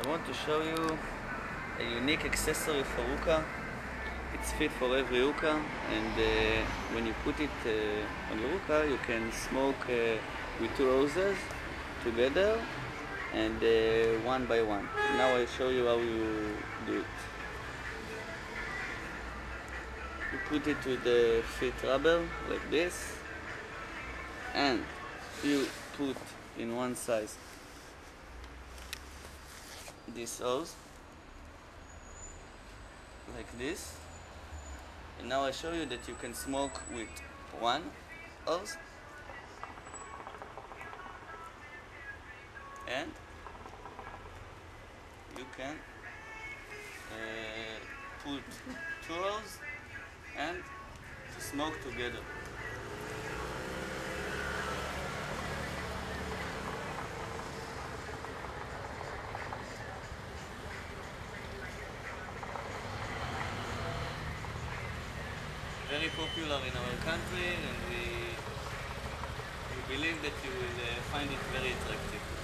I want to show you a unique accessory for hookah. It's fit for every hookah, and when you put it on your hookah, you can smoke with two roses together and one by one. Now I'll show you how you do it. You put it with the fit rubber like this, and you put in one side this hose like this, and now I show you that you can smoke with one hose and you can put two hoses and smoke together. Very popular in our country, and we believe that you will find it very attractive.